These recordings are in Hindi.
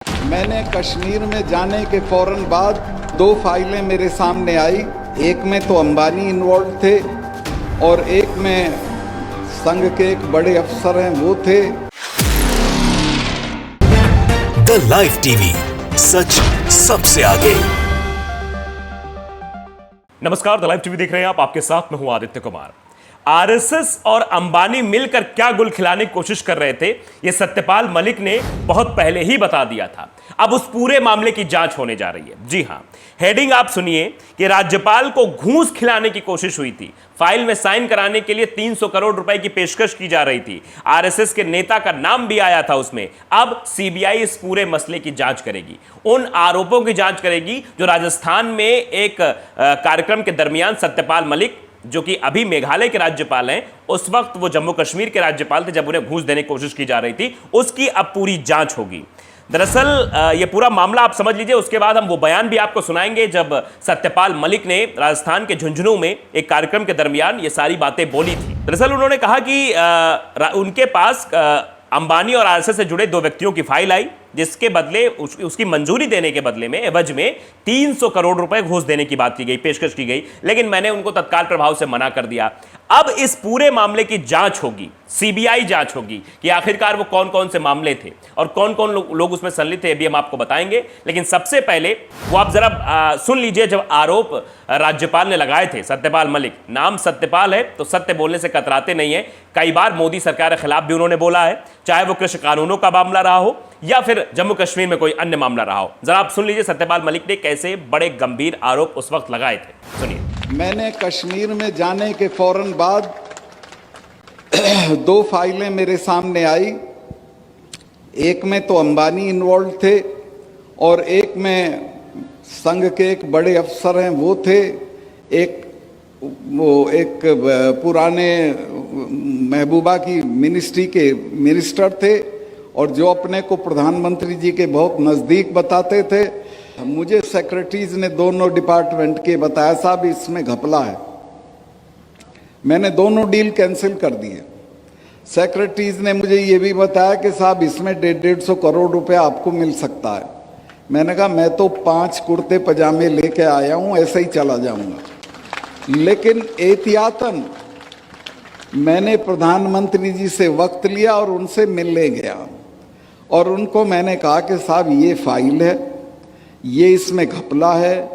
मैंने कश्मीर में जाने के फौरन बाद 2 फाइलें मेरे सामने आई। एक में तो अंबानी इन्वॉल्व थे और एक में संघ के एक बड़े अफसर हैं वो थे। द लाइव टीवी, सच सबसे आगे। नमस्कार, द लाइव टीवी देख रहे हैं आप। आपके साथ मैं हूं आदित्य कुमार। आरएसएस और अंबानी मिलकर क्या गुल खिलाने की कोशिश कर रहे थे, यह सत्यपाल मलिक ने बहुत पहले ही बता दिया था। अब उस पूरे मामले की जांच होने जा रही है। जी हां, हेडिंग आप सुनिए कि राज्यपाल को घूस खिलाने की कोशिश हुई थी। फाइल में साइन कराने के लिए 300 करोड़ रुपए की पेशकश की जा रही थी। आरएसएस के नेता का नाम भी आया था उसमें। अब सीबीआई इस पूरे मसले की जांच करेगी, उन आरोपों की जांच करेगी जो राजस्थान में एक कार्यक्रम के दरमियान सत्यपाल मलिक, जो कि अभी मेघालय के राज्यपाल हैं, उस वक्त वो जम्मू कश्मीर के राज्यपाल थे जब उन्हें घूस देने की कोशिश की जा रही थी, उसकी अब पूरी जांच होगी। दरअसल ये पूरा मामला आप समझ लीजिए, उसके बाद हम वो बयान भी आपको सुनाएंगे जब सत्यपाल मलिक ने राजस्थान के झुंझुनू में एक कार्यक्रम के दरमियान ये सारी बातें बोली थी। दरअसल उन्होंने कहा कि उनके पास अंबानी और आरएसएस से जुड़े 2 व्यक्तियों की फाइल आई, जिसके बदले उसकी मंजूरी देने के बदले में एवज में 300 करोड़ रुपए घूस देने की बात की गई, पेशकश की गई, लेकिन मैंने उनको तत्काल प्रभाव से मना कर दिया। अब इस पूरे मामले की जांच होगी, सीबीआई जांच होगी कि आखिरकार वो कौन कौन से मामले थे और कौन कौन लोग उसमें संलिप्त थे, अभी हम आपको बताएंगे। लेकिन सबसे पहले वो आप जरा सुन लीजिए, जब आरोप राज्यपाल ने लगाए थे, सत्यपाल मलिक, नाम सत्यपाल है तो सत्य बोलने से कतराते नहीं है। कई बार मोदी सरकार के खिलाफ भी उन्होंने बोला है, चाहे वो कृषि कानूनों का मामला रहा हो या फिर जम्मू कश्मीर में कोई अन्य मामला रहा हो। जरा आप सुन लीजिए सत्यपाल मलिक ने कैसे बड़े गंभीर आरोप उस वक्त लगाए थे, सुनिए। मैंने कश्मीर में जाने के फौरन बाद 2 फाइलें मेरे सामने आई। एक में तो अंबानी इन्वॉल्व थे और एक में संघ के एक बड़े अफसर हैं वो थे। एक पुराने महबूबा की मिनिस्ट्री के मिनिस्टर थे और जो अपने को प्रधानमंत्री जी के बहुत नज़दीक बताते थे। मुझे सेक्रेटरीज ने दोनों डिपार्टमेंट के बताया, साहब इसमें घपला है। मैंने दोनों डील कैंसिल कर दिए। सेक्रेटरीज ने मुझे ये भी बताया कि साहब इसमें 150 करोड़ रुपए आपको मिल सकता है। मैंने कहा मैं तो 5 कुर्ते पजामे लेके आया हूँ, ऐसे ही चला जाऊँगा। लेकिन एहतियातन मैंने प्रधानमंत्री जी से वक्त लिया और उनसे मिलने गया और उनको मैंने कहा कि साहब ये फाइल है, ये इसमें घपला है,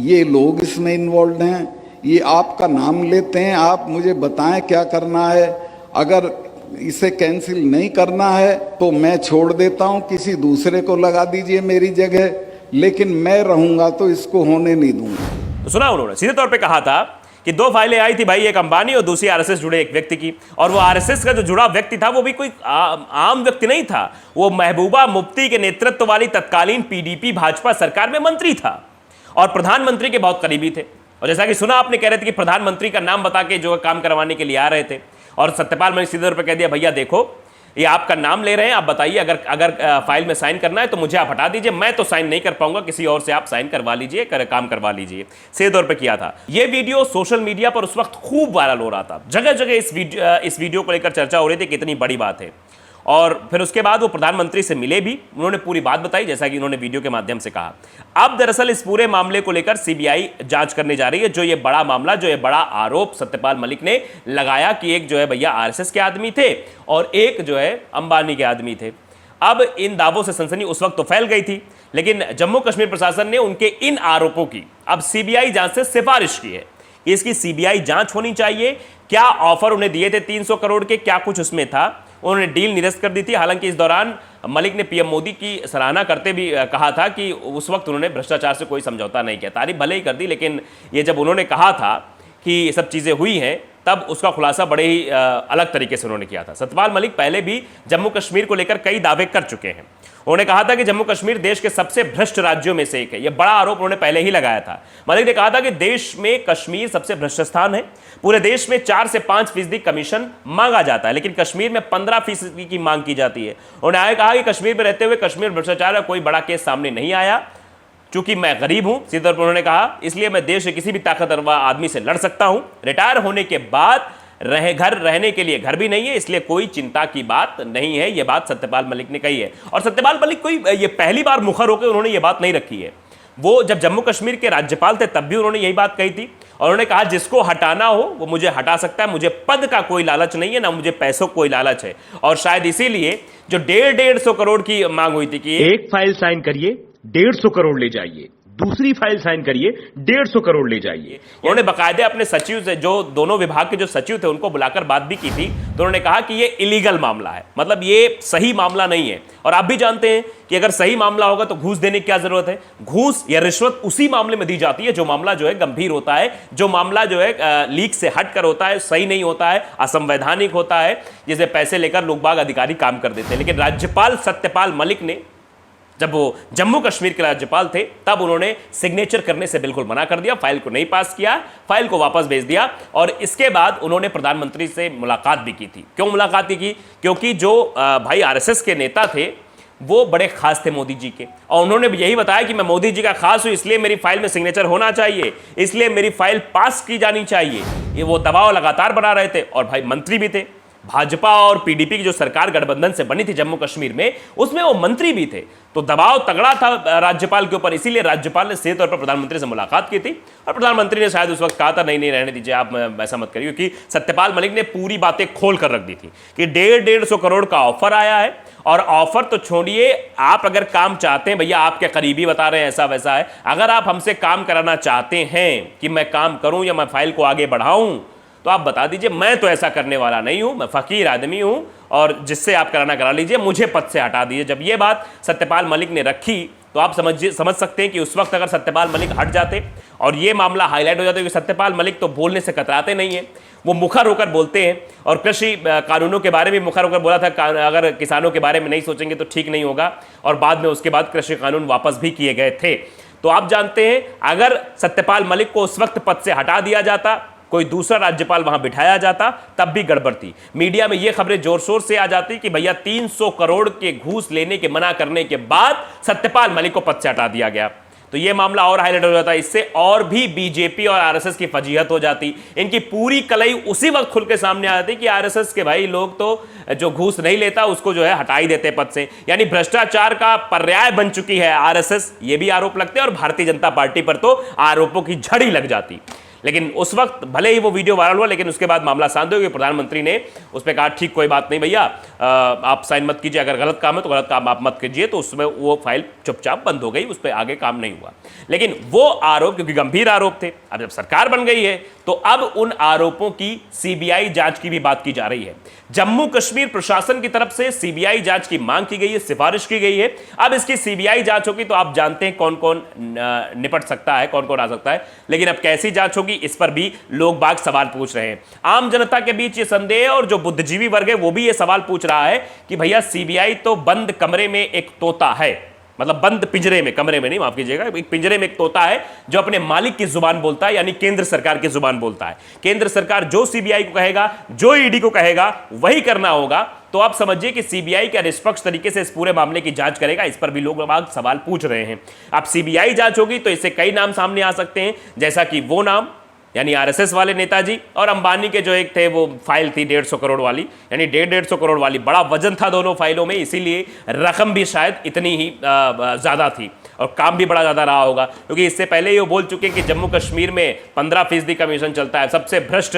ये लोग इसमें इन्वॉल्व हैं, ये आपका नाम लेते हैं, आप मुझे बताएं क्या करना है। अगर इसे कैंसिल नहीं करना है तो मैं छोड़ देता हूं, किसी दूसरे को लगा दीजिए मेरी जगह, लेकिन मैं रहूंगा तो इसको होने नहीं दूंगा। तो सुना, उन्होंने सीधे तौर पे कहा था कि 2 फाइलें आई थी भाई, एक अंबानी और दूसरी आरएसएस जुड़े एक व्यक्ति की, और वो आरएसएस का जो जुड़ा व्यक्ति था वो भी कोई आम व्यक्ति नहीं था, वो महबूबा मुफ्ती के नेतृत्व वाली तत्कालीन पीडीपी भाजपा सरकार में मंत्री था और प्रधानमंत्री के बहुत करीबी थे। और जैसा कि सुना आपने, कह रहे थे कि प्रधानमंत्री का नाम बता के जो काम करवाने के लिए आ रहे थे, और सत्यपाल मलिक सीधे तौर पर कह दिया, भैया देखो ये आपका नाम ले रहे हैं, आप बताइए अगर फाइल में साइन करना है तो मुझे आप हटा दीजिए, मैं तो साइन नहीं कर पाऊंगा, किसी और से आप साइन करवा लीजिए, काम करवा लीजिए। सीधे तौर पे किया था। ये वीडियो सोशल मीडिया पर उस वक्त खूब वायरल हो रहा था, जगह जगह इस वीडियो को लेकर चर्चा हो रही थी कि इतनी बड़ी बात है। और फिर उसके बाद वो प्रधानमंत्री से मिले भी, उन्होंने पूरी बात बताई जैसा कि उन्होंने वीडियो के माध्यम से कहा। अब दरअसल इस पूरे मामले को लेकर सीबीआई जांच करने जा रही है। जो ये बड़ा मामला, जो ये बड़ा आरोप सत्यपाल मलिक ने लगाया कि एक जो है भैया आरएसएस के आदमी थे और एक जो है अंबानी के आदमी थे। अब इन दावों से सनसनी उस वक्त तो फैल गई थी, लेकिन जम्मू कश्मीर प्रशासन ने उनके इन आरोपों की अब सीबीआई जांच से सिफारिश की है कि इसकी सीबीआई जांच होनी चाहिए। क्या ऑफर उन्हें दिए थे 300 करोड़ के, क्या कुछ उसमें था, उन्होंने डील निरस्त कर दी थी। हालांकि इस दौरान मलिक ने पीएम मोदी की सराहना करते भी कहा था कि उस वक्त उन्होंने भ्रष्टाचार से कोई समझौता नहीं किया। तारीफ भले ही कर दी, लेकिन ये जब उन्होंने कहा था कि ये सब चीज़ें हुई हैं, तब उसका खुलासा बड़े ही अलग तरीके से उन्होंने किया था। सत्यपाल मलिक पहले भी जम्मू कश्मीर को लेकर कई दावे कर चुके हैं। उन्होंने कहा था कि जम्मू कश्मीर देश के सबसे भ्रष्ट राज्यों में से एक है। यह बड़ा आरोप उन्होंने पहले ही लगाया था। मलिक ने कहा था कि देश में कश्मीर सबसे भ्रष्ट स्थान है। पूरे देश में 4 से 5% कमीशन मांगा जाता है, लेकिन कश्मीर में 15% की मांग की जाती है। उन्होंने आगे कहा कि कश्मीर में रहते हुए कश्मीर भ्रष्टाचार का कोई बड़ा केस सामने नहीं आया। चूंकि मैं गरीब हूं, सीधे तौर पर उन्होंने कहा, इसलिए मैं देश के किसी भी ताकतवर आदमी से लड़ सकता हूं। रिटायर होने के बाद घर रहने के लिए घर भी नहीं है, इसलिए कोई चिंता की बात नहीं है। यह बात सत्यपाल मलिक ने कही है। और सत्यपाल मलिक कोई ये पहली बार मुखर होकर उन्होंने ये बात नहीं रखी है। वो जब जम्मू कश्मीर के राज्यपाल थे तब भी उन्होंने यही बात कही थी और उन्होंने कहा जिसको हटाना हो वो मुझे हटा सकता है, मुझे पद का कोई लालच नहीं है, ना मुझे पैसों का कोई लालच है। और शायद इसीलिए जो 150 करोड़ की मांग हुई थी कि एक फाइल साइन करिए 150 करोड़ ले जाइए, दूसरी फाइल साइन करिए 150 करोड़ ले जाइए। उन्होंने बकायदे अपने सचिव से, जो दोनों विभाग के जो सचिव थे, उनको बुलाकर बात भी की थी। तो उन्होंने कहा कि ये इलीगल मामला है, मतलब ये सही मामला नहीं है। और आप भी जानते हैं कि अगर सही मामला होगा तो घूस देने की क्या जरूरत है। घूस या रिश्वत उसी मामले में दी जाती है जो मामला जो है गंभीर होता है, जो मामला जो है लीक से हटकर होता है, सही नहीं होता है, असंवैधानिक होता है, जिसे पैसे लेकर लोग बाग अधिकारी काम कर देते हैं। लेकिन राज्यपाल सत्यपाल मलिक ने, जब वो जम्मू कश्मीर के राज्यपाल थे, तब उन्होंने सिग्नेचर करने से बिल्कुल मना कर दिया, फाइल को नहीं पास किया, फाइल को वापस भेज दिया। और इसके बाद उन्होंने प्रधानमंत्री से मुलाकात भी की थी। क्यों मुलाकात की? क्योंकि जो भाई आरएसएस के नेता थे वो बड़े खास थे मोदी जी के, और उन्होंने यही बताया कि मैं मोदी जी का खास हूं, इसलिए मेरी फाइल में सिग्नेचर होना चाहिए, इसलिए मेरी फाइल पास की जानी चाहिए। ये वो दबाव लगातार बना रहे थे। और भाई मंत्री भी थे, भाजपा और पीडीपी की जो सरकार गठबंधन से बनी थी जम्मू कश्मीर में, उसमें वो मंत्री भी थे। तो दबाव तगड़ा था राज्यपाल के ऊपर, इसीलिए राज्यपाल ने सीधे तौर पर प्रधानमंत्री से मुलाकात की थी। और प्रधानमंत्री ने शायद उस वक्त कहा था नहीं रहने दीजिए, आप ऐसा मत करिए, क्योंकि सत्यपाल मलिक ने पूरी बातें खोल कर रख दी थी कि 150 करोड़ का ऑफर आया है। और ऑफर तो छोड़िए, आप अगर काम चाहते हैं, भैया आपके करीबी बता रहे हैं ऐसा वैसा है, अगर आप हमसे काम कराना चाहते हैं कि मैं काम करूं या मैं फाइल को आगे बढ़ाऊं, तो आप बता दीजिए। मैं तो ऐसा करने वाला नहीं हूं, मैं फकीर आदमी हूं, और जिससे आप कराना करा लीजिए, मुझे पद से हटा दीजिए। जब ये बात सत्यपाल मलिक ने रखी तो आप समझ सकते हैं कि उस वक्त अगर सत्यपाल मलिक हट जाते और ये मामला हाईलाइट हो जाता, क्योंकि सत्यपाल मलिक तो बोलने से कतराते नहीं है, वो मुखर होकर बोलते हैं। और कृषि कानूनों के बारे में मुखर होकर बोला था, अगर किसानों के बारे में नहीं सोचेंगे तो ठीक नहीं होगा। और बाद में उसके बाद कृषि कानून वापस भी किए गए थे। तो आप जानते हैं, अगर सत्यपाल मलिक को उस वक्त पद से हटा दिया जाता, कोई दूसरा राज्यपाल वहां बिठाया जाता, तब भी गड़बड़ थी। मीडिया में ये खबरें जोर शोर से आ जाती कि भैया 300 करोड़ के घूस लेने के मना करने के बाद सत्यपाल मलिक को पद से हटा दिया गया। तो ये मामला और हाईलाइट हो जाता, इससे और भी बीजेपी और आरएसएस की फजीहत हो जाती। इनकी पूरी कलई उसी वक्त खुल के सामने आ जाती कि आरएसएस के भाई लोग तो जो घूस नहीं लेता उसको जो है हटा ही देते पद से। यानी भ्रष्टाचार का पर्याय बन चुकी है आरएसएस, ये भी आरोप लगते हैं। और भारतीय जनता पार्टी पर तो आरोपों की झड़ी लग जाती। लेकिन उस वक्त भले ही वो वीडियो वायरल हुआ, लेकिन उसके बाद मामला शांत हो गया। प्रधानमंत्री ने उस पर कहा ठीक, कोई बात नहीं भैया, आप साइन मत कीजिए, अगर गलत काम है तो गलत काम आप मत कीजिए। तो उसमें वो फाइल चुपचाप बंद हो गई, उस पर आगे काम नहीं हुआ। लेकिन वो आरोप, क्योंकि गंभीर आरोप थे, अब जब सरकार बन गई है तो अब उन आरोपों की सीबीआई जांच की भी बात की जा रही है। जम्मू कश्मीर प्रशासन की तरफ से सीबीआई जांच की मांग की गई है, सिफारिश की गई है। अब इसकी सीबीआई जांच होगी तो आप जानते हैं कौन कौन निपट सकता है, कौन कौन आ सकता है। लेकिन अब कैसी जांच होगी, इस पर भी लोग बाग सवाल पूछ रहे हैं। आम जनता के बीच ये संदेह है, और जो बुद्धिजीवी वर्ग है वो भी ये सवाल पूछ रहा है कि भैया सीबीआई तो बंद कमरे में एक तोता है, मतलब बंद पिंजरे में, कमरे में नहीं, माफ कीजिएगा, एक पिंजरे में एक तोता है जो अपने मालिक की जुबान बोलता है, यानी केंद्र सरकार की जुबान बोलता है। केंद्र सरकार जो सीबीआई को कहेगा, जो ईडी को कहेगा, वही करना होगा। तो आप समझिए कि सीबीआई क्या निष्पक्ष तरीके से इस पूरे मामले की जांच करेगा, इस पर भी लोग सवाल पूछ रहे हैं। अब सीबीआई जांच होगी तो इससे कई नाम सामने आ सकते हैं, जैसा कि वो नाम, यानी आरएसएस वाले नेताजी, और अंबानी के जो एक थे वो फाइल थी 150 करोड़ वाली, यानी 150 करोड़ वाली। बड़ा वजन था दोनों फाइलों में, इसीलिए रकम भी शायद इतनी ही ज़्यादा थी और काम भी बड़ा ज़्यादा रहा होगा। क्योंकि इससे पहले ये बोल चुके कि जम्मू कश्मीर में 15% कमीशन चलता है, सबसे भ्रष्ट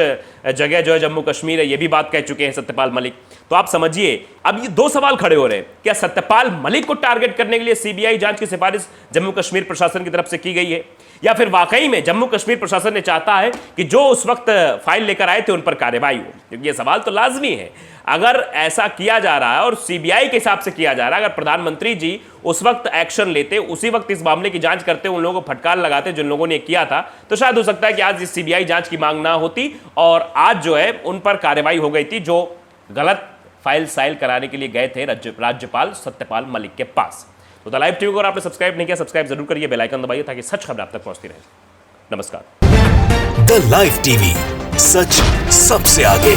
जगह जो है जम्मू कश्मीर है, ये भी बात कह चुके हैं सत्यपाल मलिक। तो आप समझिए, अब ये दो सवाल खड़े हो रहे हैं, क्या सत्यपाल मलिक को टारगेट करने के लिए सीबीआई जांच की सिफारिश जम्मू कश्मीर प्रशासन की तरफ से की गई है, या फिर वाकई में जम्मू कश्मीर प्रशासन ने चाहता है कि जो उस वक्त फाइल लेकर आए थे उन पर कार्रवाई हो। क्योंकि ये सवाल तो लाजमी है, अगर ऐसा किया जा रहा है और सीबीआई के हिसाब से किया जा रहा है, अगर प्रधानमंत्री जी उस वक्त एक्शन लेते, उसी वक्त इस मामले की जांच करते, उन लोगों को फटकार लगाते जिन लोगों ने किया था, तो शायद हो सकता है कि आज इस सीबीआई जांच की मांग ना होती और आज जो है उन पर कार्रवाई हो गई थी जो गलत फाइल साइल कराने के लिए गए थे राज्यपाल सत्यपाल मलिक के पास। तो द लाइव टीवी को अगर आपने सब्सक्राइब नहीं किया, सब्सक्राइब जरूर करिए, बेल आइकन दबाइए ताकि सच खबर आप तक पहुंचती रहे। नमस्कार। द लाइव टीवी, सच सबसे आगे।